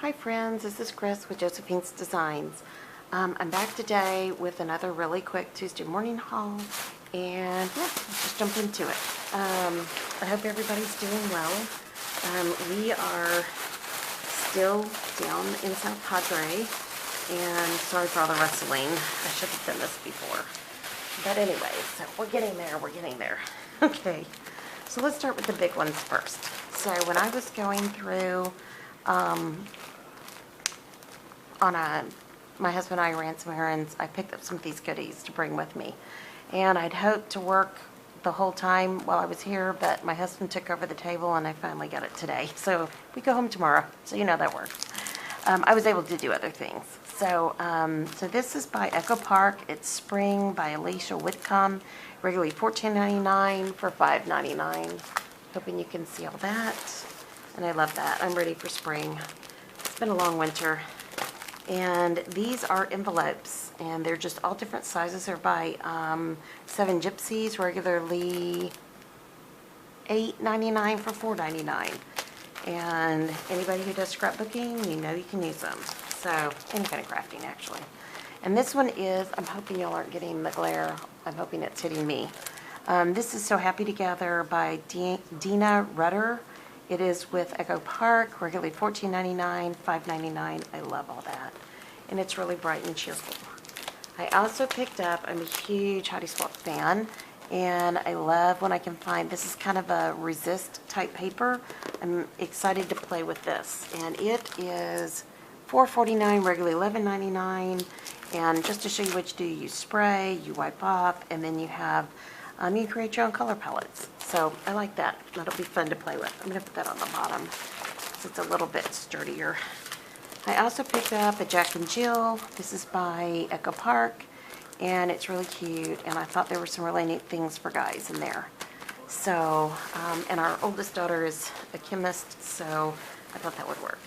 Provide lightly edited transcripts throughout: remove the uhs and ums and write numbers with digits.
Hi friends, this is Chris with Josephine's Designs. I'm back today with another really quick Tuesday morning haul, and yeah, let's just jump into it. I hope everybody's doing well. We are still down in South Padre, and sorry for all the rustling. I should have done this before. But anyway, so we're getting there. Okay, so let's start with the big ones first. So when I was going through my husband and I ran some errands, I picked up some of these goodies to bring with me. And I'd hoped to work the whole time while I was here, but my husband took over the table and I finally got it today. So we go home tomorrow, so you know that works. I was able to do other things. So this is by Echo Park. It's Spring by Alicia Whitcomb. Regularly $14.99 for $5.99. Hoping you can see all that. And I love that. I'm ready for spring. It's been a long winter. And these are envelopes, and they're just all different sizes. They're by Seven Gypsies, regularly $8.99 for $4.99. And anybody who does scrapbooking, you know you can use them. So, any kind of crafting, actually. And this one is, I'm hoping y'all aren't getting the glare. I'm hoping it's hitting me. This is So Happy Together by Dina Rudder. It is with Echo Park, regularly $14.99, $5.99. I love all that. And it's really bright and cheerful. I also picked up, I'm a huge Heidi Swapp fan, and I love when I can find, this is kind of a resist type paper. I'm excited to play with this. And it is $4.49, regularly $11.99. And just to show you what you do, you spray, you wipe off, and then you have, you create your own color palettes. So I like that. That'll be fun to play with. I'm going to put that on the bottom because it's a little bit sturdier. I also picked up a Jack and Jill. This is by Echo Park, and it's really cute. And I thought there were some really neat things for guys in there. So, and our oldest daughter is a chemist, so I thought that would work.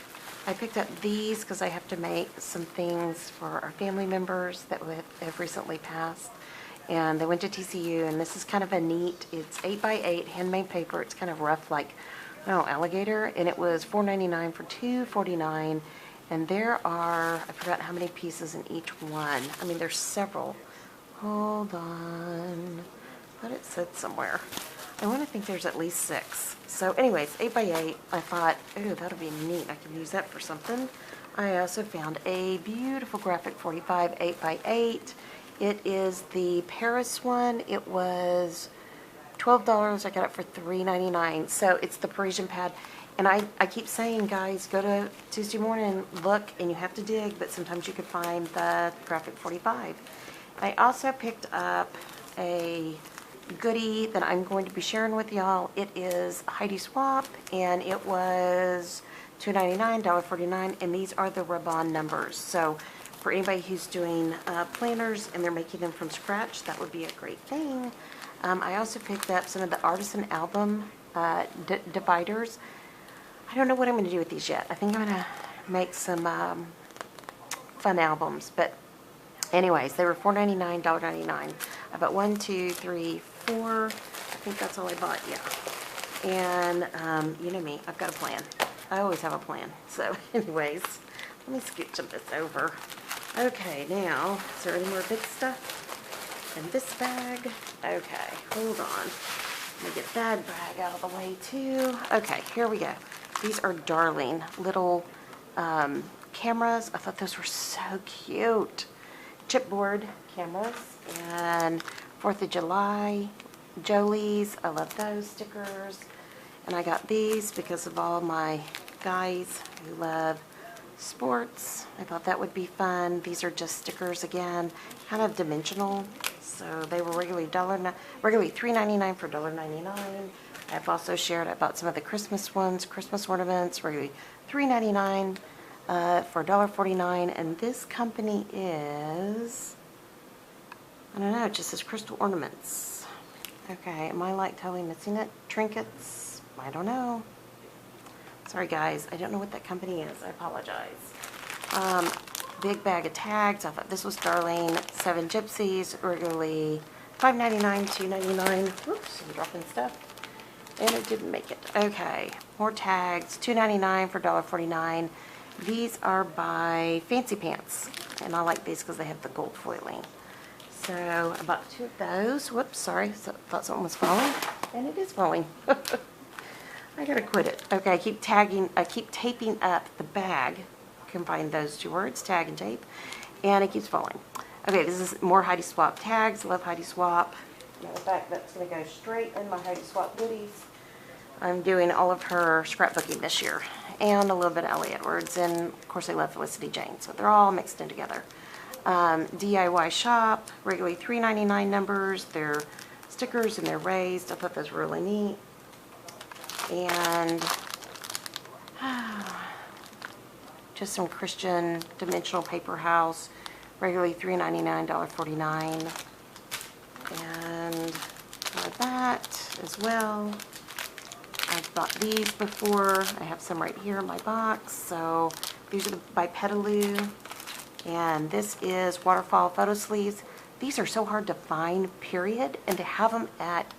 I picked up these because I have to make some things for our family members that have recently passed. And they went to TCU, and this is kind of a neat, it's 8x8 handmade paper. It's kind of rough like, I don't know, alligator. And it was $4.99 for $2.49. And there are, I forgot how many pieces in each one. I mean, there's several. Hold on. I thought it said somewhere. I want to think there's at least 6. So anyways, 8x8. I thought, ooh, that'll be neat. I can use that for something. I also found a beautiful graphic 45 8x8. It is the Paris one. It was $12. I got it for $3.99. So it's the Parisian pad. And I keep saying, guys, go to Tuesday morning, look, and you have to dig, but sometimes you could find the graphic 45. I also picked up a goodie that I'm going to be sharing with y'all. It is Heidi Swapp, and it was $2.99, $1.49, and these are the rub-on numbers. So for anybody who's doing planners and they're making them from scratch, that would be a great thing. I also picked up some of the Artisan Album dividers. I don't know what I'm going to do with these yet. I think I'm going to make some fun albums. But anyways, they were $4.99, $1.99. I bought 1, 2, 3, 4. I think that's all I bought, yeah. And you know me, I've got a plan. I always have a plan. So anyways, let me scoot some of this over. Okay, now, is there any more big stuff in this bag? Okay, hold on. Let me get that bag out of the way too. Okay, here we go. These are darling little cameras. I thought those were so cute. Chipboard cameras and 4th of July Jolies. I love those stickers. And I got these because of all my guys who love sports. I thought that would be fun. These are just stickers again, kind of dimensional. So they were regularly $3.99 for $1.99. I've also shared, I bought some of the Christmas ones, Christmas ornaments, regularly $3.99 for $1.49. And this company is, I don't know, it just says Crystal Ornaments. Okay, am I like totally missing it? Trinkets? I don't know. Sorry guys, I don't know what that company is. I apologize. Big bag of tags. I thought this was darling. Seven Gypsies, regularly $5.99, $2.99. Whoops, I'm dropping stuff. And it didn't make it. Okay, more tags. $2.99 for $1.49. These are by Fancy Pants, and I like these because they have the gold foiling. So I bought 2 of those. Whoops, sorry, thought something was falling, and it is falling. I gotta quit it. Okay, I keep taping up the bag. Combine those 2 words, tag and tape, and it keeps falling. Okay, this is more Heidi Swapp tags. Love Heidi Swapp. Matter of fact, that's gonna go straight in my Heidi Swapp goodies. I'm doing all of her scrapbooking this year, and a little bit of Ellie Edwards, and of course I love Felicity Jane, so they're all mixed in together. DIY shop, regularly $3.99 numbers. They're stickers and they're raised. I thought those were really neat. And just some Christian Dimensional Paper House, regularly $3.99, $1.49. And like that as well. I've bought these before. I have some right here in my box. So these are by Petaloo. And this is Waterfall Photo Sleeves. These are so hard to find, period. And to have them at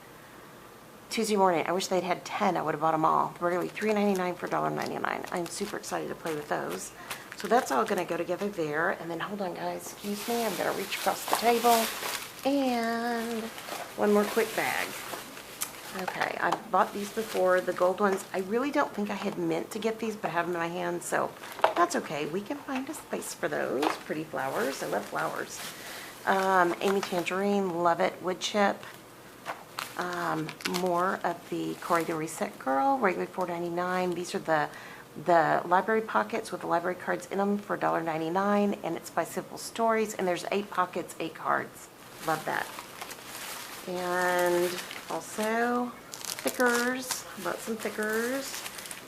Tuesday morning, I wish they'd had 10. I would have bought them all. Regularly $3.99 for $1.99. I'm super excited to play with those. So that's all going to go together there. And then hold on, guys. Excuse me. I'm going to reach across the table. And one more quick bag. Okay, I've bought these before, the gold ones. I really don't think I had meant to get these, but I have them in my hand, so that's okay. We can find a space for those. Pretty flowers. I love flowers. Amy Tangerine, love it. Wood chip. More of the Cory the Reset Girl, regularly $4.99. These are the library pockets with the library cards in them for $1.99, and it's by Simple Stories, and there's 8 pockets, 8 cards. Love that. And also thickers. Bought some thickers.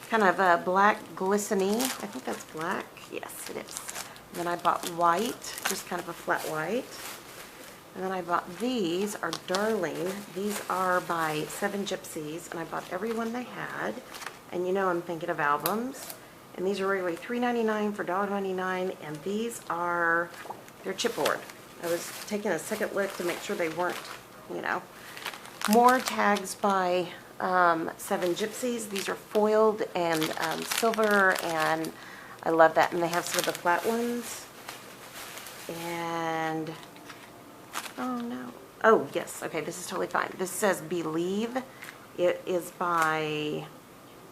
Kind of black glistening. I think that's black. Yes, it is. And then I bought white, just kind of a flat white. And then I bought these are Darling. These are by Seven Gypsies, and I bought every one they had. And you know I'm thinking of albums. And these are regularly $3.99 for $1.99, and these are, they're chipboard. I was taking a second look to make sure they weren't, you know. More tags by Seven Gypsies. These are foiled and silver, and I love that. And they have some of the flat ones. And, oh no. Oh, yes. Okay, this is totally fine. This says Believe. It is by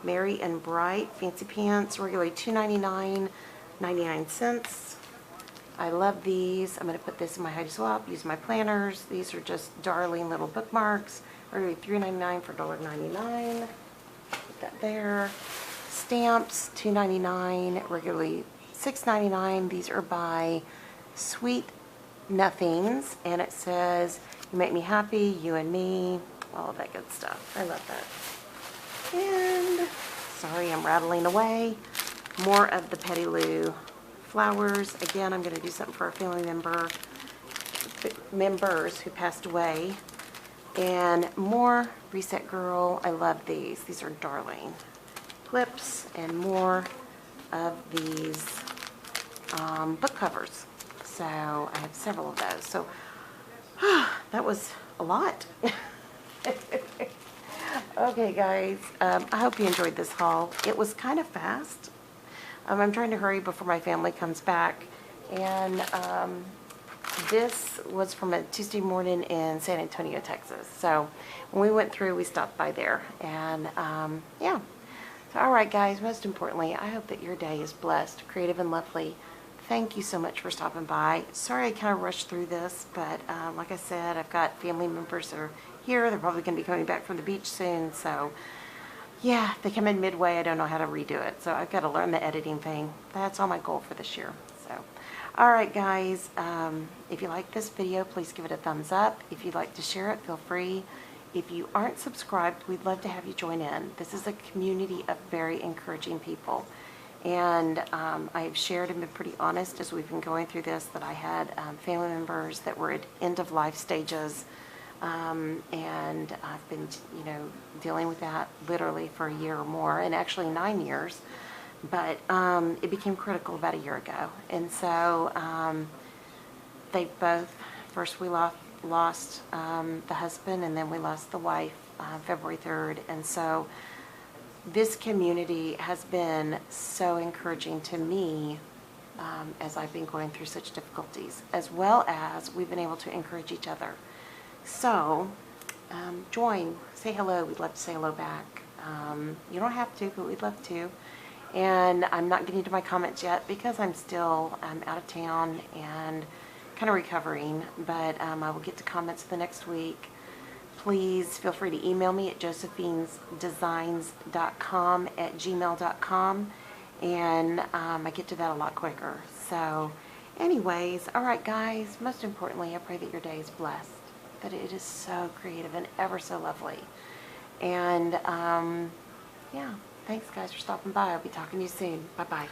Merry and Bright. Fancy Pants. Regularly $2.99, 99 cents. I love these. I'm going to put this in my Heidi Swapp, use my planners. These are just darling little bookmarks. Regularly $3.99 for $1.99. Put that there. Stamps, $2.99, regularly $6.99. These are by Sweet Nothings, and it says, you make me happy, you and me, all of that good stuff. I love that. And, sorry, I'm rattling away. More of the Petaloo flowers. Again, I'm going to do something for a family members who passed away. And more Reset Girl. I love these. These are darling clips, and more of these book covers. So I have several of those. So that was a lot. Okay, guys. I hope you enjoyed this haul. It was kind of fast. I'm trying to hurry before my family comes back. And this was from a Tuesday morning in San Antonio, Texas. So when we went through, we stopped by there. And yeah. So, all right, guys, most importantly, I hope that your day is blessed, creative, and lovely. Thank you so much for stopping by. Sorry I kind of rushed through this, but like I said, I've got family members that are here. They're probably going to be coming back from the beach soon. So, yeah, if they come in midway, I don't know how to redo it. So I've got to learn the editing thing. That's all my goal for this year. So, all right, guys, if you like this video, please give it a thumbs up. If you'd like to share it, feel free. If you aren't subscribed, we'd love to have you join in. This is a community of very encouraging people. And I've shared and been pretty honest as we've been going through this that I had family members that were at end-of-life stages. And I've been, you know, dealing with that literally for a year or more, and actually 9 years. But it became critical about a year ago. And so they both, first we lost the husband, and then we lost the wife February 3rd. And so this community has been so encouraging to me as I've been going through such difficulties, as well as we've been able to encourage each other. So join, say hello. We'd love to say hello back. You don't have to, but we'd love to. And I'm not getting to my comments yet because I'm still out of town and kind of recovering, but I will get to comments the next week. Please feel free to email me at josephinesdesigns.com@gmail.com, and I get to that a lot quicker. So anyways, all right guys, most importantly, I pray that your day is blessed, that it is so creative and ever so lovely. And yeah, thanks guys for stopping by. I'll be talking to you soon. Bye-bye.